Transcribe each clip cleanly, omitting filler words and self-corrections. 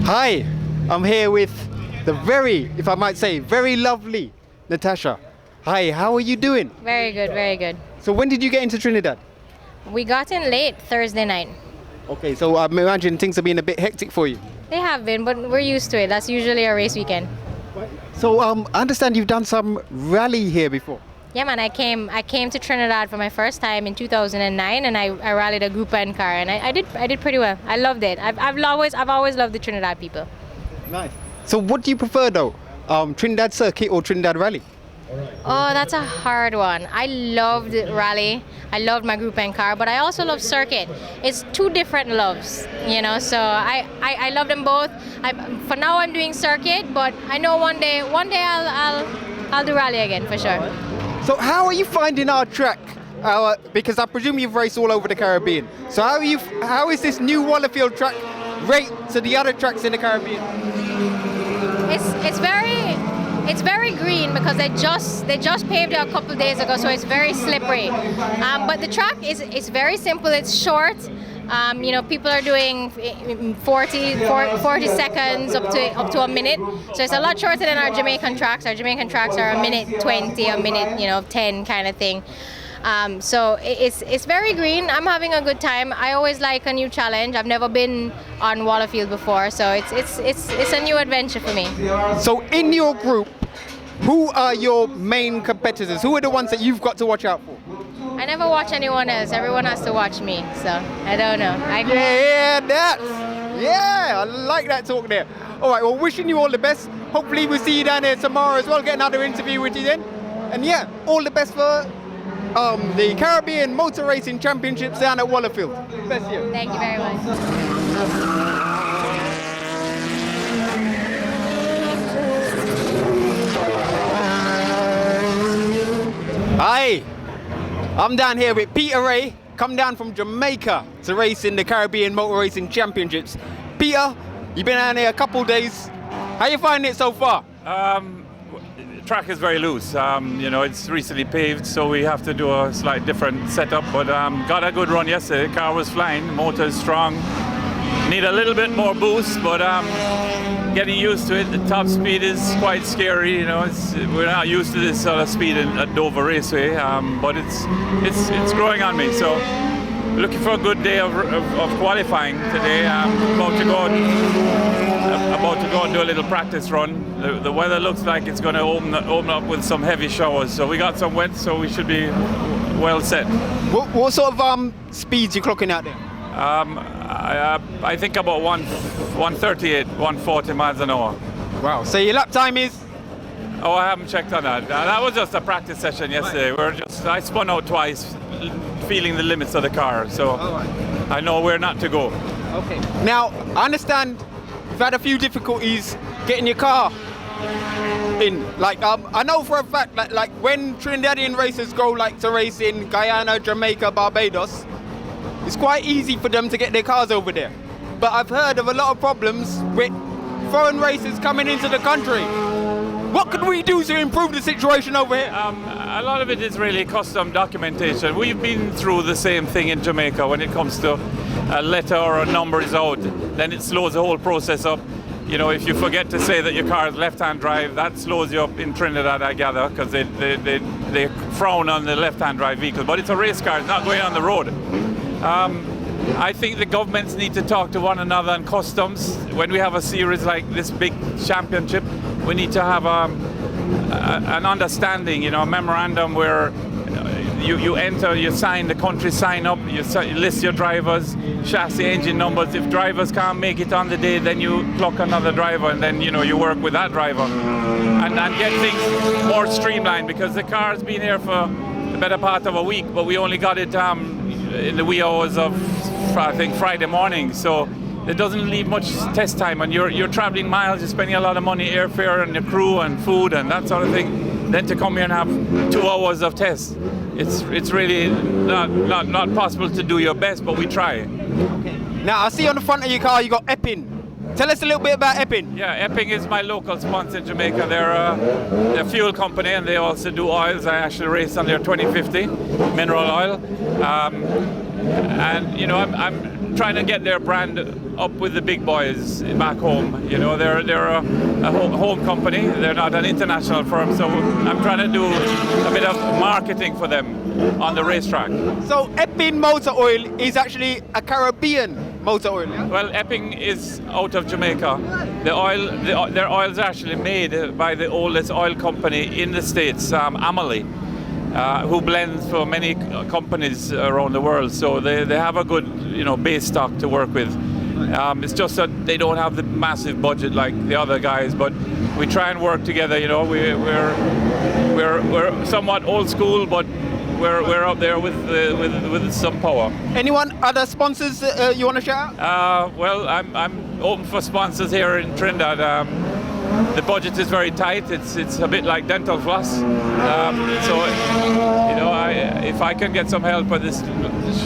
Hi, I'm here with the very, if I might say, very lovely Natasha. Hi, how are you doing? Very good, very good. So when did you get into Trinidad? We got in late Thursday night. Okay, so I imagine things have been a bit hectic for you. They have been, but we're used to it. That's usually a race weekend. So I understand you've done some rally here before. Yeah, man, I came to Trinidad for my first time in 2009, and I rallied a Group N car, and I did pretty well. I loved it. I've always loved the Trinidad people. Nice. So what do you prefer though, Trinidad Circuit or Trinidad Rally? Oh, that's a hard one. I loved rally. I loved my Group N car, but I also love circuit. It's two different loves, you know. So I love them both. For now, I'm doing circuit, but I know one day I'll do rally again for sure. So how are you finding our track? Because I presume you've raced all over the Caribbean. So how is this new Wallerfield track rate to the other tracks in the Caribbean? It's very green because they just paved it a couple of days ago, so it's very slippery. But the track is very simple. It's short. You know, people are doing 40 seconds up to a minute. So it's a lot shorter than our Jamaican tracks. Our Jamaican tracks are a minute 20, a minute 10 kind of thing. So it's very green. I'm having a good time. I always like a new challenge. I've never been on Wallerfield before, so it's a new adventure for me. So in your group, who are your main competitors? Who are the ones that you've got to watch out for? I never watch anyone else. Everyone has to watch me, so I don't know. I like that talk there. All right, well, wishing you all the best. Hopefully we'll see you down here tomorrow as well, get another interview with you then. And yeah, all the best for the Caribbean Motor Racing Championships down at Wallerfield. Best year. Thank you very much. Hi, I'm down here with PeterRae, come down from Jamaica to race in the Caribbean Motor Racing Championships. Peter, you've been down here a couple of days. How you finding it so far? Track is very loose. You know, it's recently paved, so we have to do a slight different setup. But got a good run yesterday. Car was flying, motor is strong. Need a little bit more boost, but getting used to it. The top speed is quite scary. You know, we're not used to this sort of speed at Dover Raceway, but it's growing on me. So looking for a good day of qualifying today. I'm about to go and do a little practice run. The weather looks like it's going to open up with some heavy showers. So we got some wet, so we should be well set. What sort of speeds you clocking out there? I think about 138, 140 miles an hour. Wow. So your lap time is? Oh, I haven't checked on that. That was just a practice session yesterday. I spun out twice, feeling the limits of the car. So I know where not to go. Okay. Now, I understand you've had a few difficulties getting your car in. Like, I know for a fact that like when Trinidadian racers go to race in Guyana, Jamaica, Barbados, it's quite easy for them to get their cars over there. But I've heard of a lot of problems with foreign racers coming into the country. What could we do to improve the situation over here? A lot of it is really custom documentation. We've been through the same thing in Jamaica when it comes to a letter or a number is out, then it slows the whole process up. You know, if you forget to say that your car is left-hand drive, that slows you up in Trinidad, I gather, because they frown on the left-hand drive vehicle. But it's a race car, it's not going on the road. I think the governments need to talk to one another on customs. When we have a series like this big championship, we need to have an understanding, you know, a memorandum where you enter, you sign, the country sign up, you list your drivers, chassis, engine numbers. If drivers can't make it on the day, then you clock another driver, and then you work with that driver and get things more streamlined, because the car's been here for the better part of a week, but we only got it in the wee hours of, I think, Friday morning. So it doesn't leave much test time, and you're traveling miles, you're spending a lot of money, airfare and your crew and food and that sort of thing. Then to come here and have 2 hours of test, it's really not possible to do your best, but we try. Okay. Now I see on the front of your car you got Epping. Tell us a little bit about Epping. Yeah, Epping is my local sponsor in Jamaica. They're a fuel company, and they also do oils. I actually race on their 2050 mineral oil. And I'm trying to get their brand up with the big boys back home. You know, they're a home company. They're not an international firm, so I'm trying to do a bit of marketing for them on the racetrack. So Epping Motor Oil is actually a Caribbean motor oil, yeah? Well, Epping is out of Jamaica. Their oil is actually made by the oldest oil company in the States, Amalie, who blends for many companies around the world. So they have a good, base stock to work with. It's just that they don't have the massive budget like the other guys, but we try and work together. We're somewhat old school, but we're up there with some power. Anyone other sponsors you want to shout out? Well, I'm open for sponsors here in Trinidad. The budget is very tight. It's a bit like dental floss. If I can get some help at this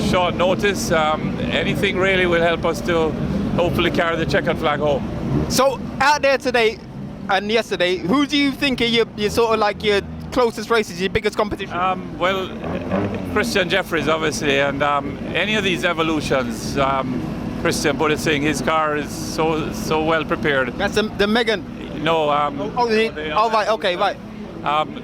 short notice, anything really will help us to hopefully carry the checkered flag home. So out there today and yesterday, who do you think are your sort of like your closest races, your biggest competition? Well, Christian Jeffries, obviously, and any of these evolutions. Christian Motoracing, his car is so well prepared. That's the Megan. No. Right. Okay. Right.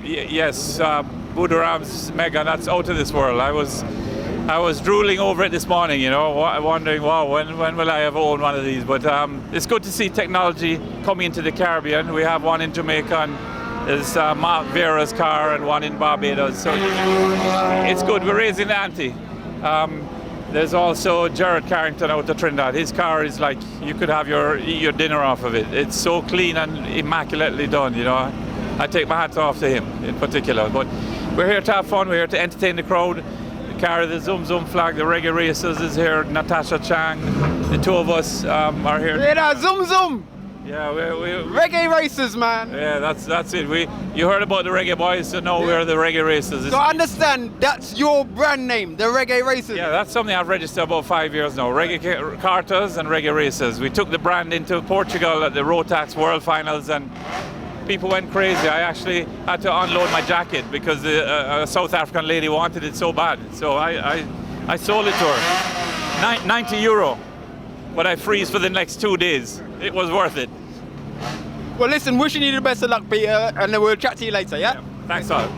Yes. Budaram's Megan. That's out of this world. I was drooling over it this morning. Wondering, wow, when will I ever own one of these? But it's good to see technology coming into the Caribbean. We have one in Jamaica, and there's Mark Vera's car and one in Barbados. So it's good. We're raising the ante. There's also Jared Carrington out of Trinidad. His car is like you could have eat your dinner off of it. It's so clean and immaculately done. I take my hat off to him in particular. But we're here to have fun. We're here to entertain the crowd. Carry the Zoom Zoom flag. The Reggae Racers is here. Natasha Chang. The two of us are here. Yeah, Zoom Zoom. Yeah, we Reggae Racers, man. Yeah, that's it. You heard about the Reggae Boys, so now we're the Reggae Racers. So I understand that's your brand name, the Reggae Racers. Yeah, that's something I've registered about 5 years now. Reggae Carters and Reggae Racers. We took the brand into Portugal at the Rotax World Finals, and people went crazy. I actually had to unload my jacket because a South African lady wanted it so bad. So I sold it to her. €90, but I freeze for the next 2 days. It was worth it. Well, listen, wishing you the best of luck, Peter, and we'll chat to you later, yeah? Thanks, all.